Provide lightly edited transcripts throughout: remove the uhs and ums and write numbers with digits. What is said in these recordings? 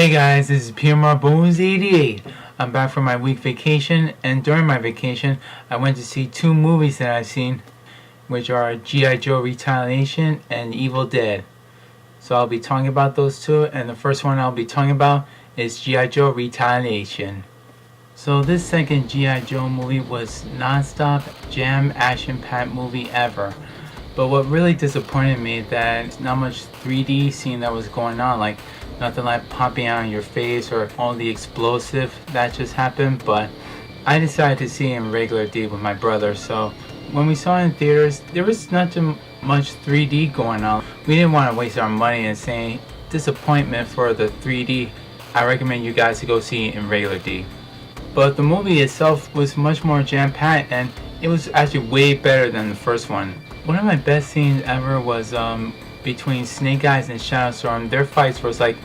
Hey guys, this is P.M.R.Bonez88. I'm back from my week vacation, and during my vacation, I went to see two movies that I've seen, which are G.I.Joe Retaliation and Evil Dead. So I'll be talking about those two, and the first one I'll be talking about is G.I.Joe Retaliation. So this second G.I. Joe movie was non-stop, jam, action-packed movie ever. But what really disappointed me that not much 3D scene that was going on, like nothing like popping out in your face or all the explosive that just happened. But I decided to see it in regular D with my brother. So when we saw it in theaters, there was not too much 3D going on. We didn't want to waste our money and say disappointment for the 3D. I recommend you guys to go see it in regular D. But the movie itself was much more jam-packed, and it was actually way better than the first one. One of my best scenes ever was between Snake Eyes and Shadowstorm. Their fights was like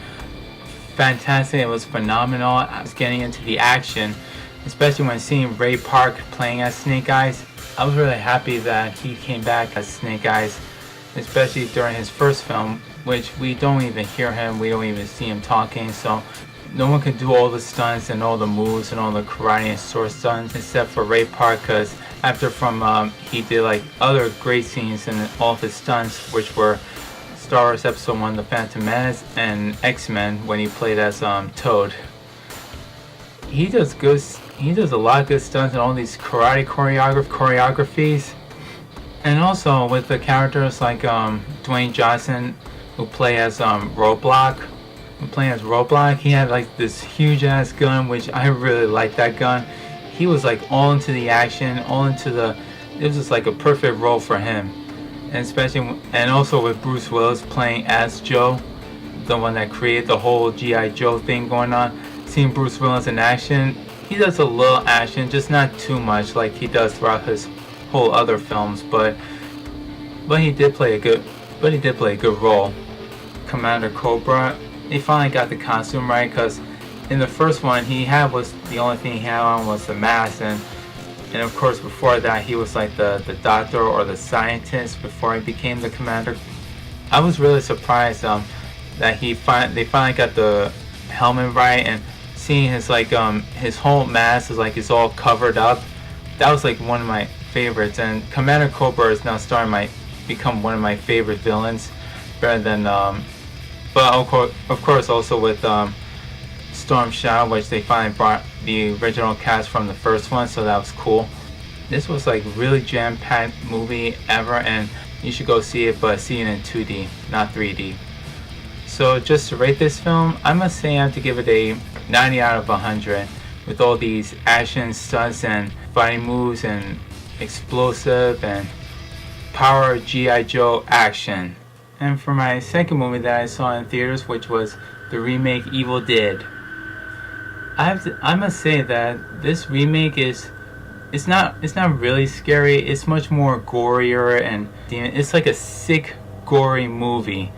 fantastic. It was phenomenal. I was getting into the action, especially when seeing Ray Park playing as Snake Eyes. I was really happy that he came back as Snake Eyes, especially during his first film, which we don't even hear him, we don't even see him talking, so no one can do all the stunts and all the moves and all the karate and sword stunts except for Ray Park, because after he did like other great scenes in all of his stunts, which were Star Wars Episode 1 The Phantom Menace and X-Men when he played as Toad. He does a lot of good stunts and all these karate choreographies. And also with the characters like Dwayne Johnson, who play as Roadblock. He had like this huge ass gun, which I really liked that gun. He was like all into the action, it was just like a perfect role for him. And also with Bruce Willis playing as Joe, the one that created the whole G.I. Joe thing going on. Seeing Bruce Willis in action, he does a little action, just not too much like he does throughout his whole other films, but he did play a good role. Commander Cobra, they finally got the costume right, because in the first one the only thing he had on was the mask, and of course before that he was like the doctor or the scientist before he became the commander. I was really surprised that they finally got the helmet right, and seeing his his whole mask is all covered up. That was like one of my favorites, and Commander Cobra is now starting to become one of my favorite villains, better than but of course also with Storm Shadow, which they finally brought the original cast from the first one, so that was cool. This was like really jam-packed movie ever, and you should go see it, but see it in 2D, not 3D. So just to rate this film, I must say I have to give it a 90 out of 100 with all these action stunts and fighting moves and explosive and power G.I. Joe action. And for my second movie that I saw in theaters, which was the remake Evil Dead, I must say that this remake it's not really scary. It's much more gorier, and it's like a sick, gory movie.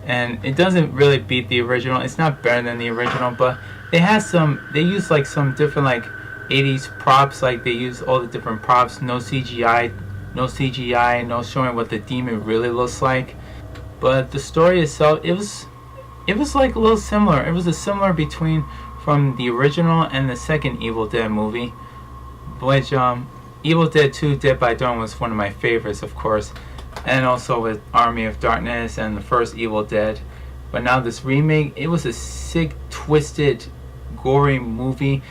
And it doesn't really beat the original. It's not better than the original, but they use like some different like 80s props. Like they use all the different props. No CGI, no showing what the demon really looks like. But the story itself, it was like a little similar. It was a similar from the original and the second Evil Dead movie, which Evil Dead 2 Dead by Dawn was one of my favorites, of course, and also with Army of Darkness and the first Evil Dead. But now this remake, it was a sick, twisted, gory movie.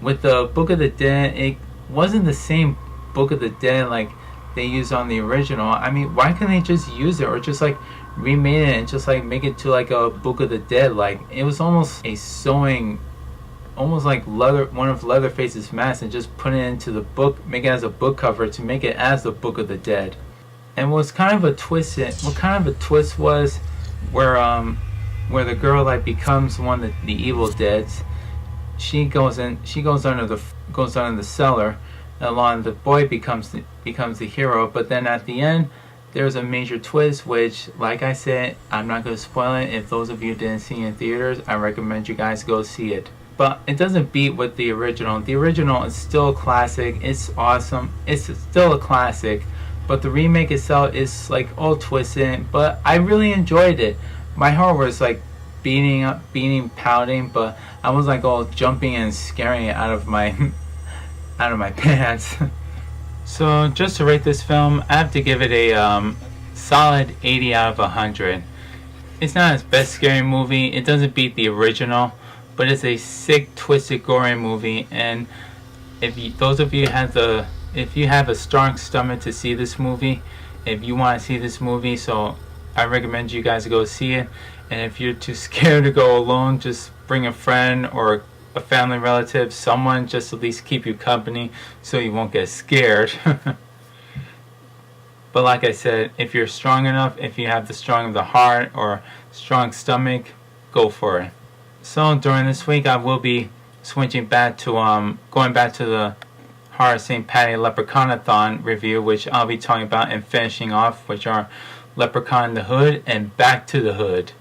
With the Book of the Dead, it wasn't the same Book of the Dead like they used on the original. I mean, why can't they just use it, or just like remade it and just like make it to like a Book of the Dead? Like it was almost a sewing, almost like one of Leatherface's masks, and just put it into the book, make it as a book cover to make it as the Book of the Dead. And what kind of a twist was where the girl like becomes one of the Evil Deads. She goes under the cellar, along the boy becomes the hero. But then at the end, there's a major twist, which, like I said, I'm not going to spoil it. If those of you didn't see it in theaters, I recommend you guys go see it. But it doesn't beat with the original. The original is still a classic. It's awesome. It's still a classic. But the remake itself is like all twisted. But I really enjoyed it. My heart was like pouting, but I was like all jumping and scaring it out of my out of my pants. So just to rate this film, I have to give it a solid 80 out of 100. It's not its best scary movie. It doesn't beat the original, but it's a sick, twisted, gory movie. And those of you if you have a strong stomach to see this movie, if you want to see this movie, so I recommend you guys go see it. And if you're too scared to go alone, just bring a friend or a family relative, someone just at least keep you company so you won't get scared. But like I said, if you're strong enough, if you have the strong of the heart or strong stomach, go for it. So during this week, I will be switching back to going back to the Horror St. Patty Leprechaun-a-thon review, which I'll be talking about and finishing off, which are Leprechaun in the Hood and Back to the Hood.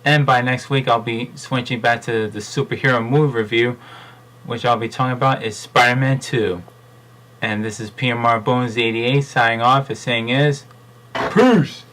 And by next week, I'll be switching back to the superhero movie review, which I'll be talking about is Spider-Man 2. And this is P.M.R.Bonez88 signing off. His saying is, peace!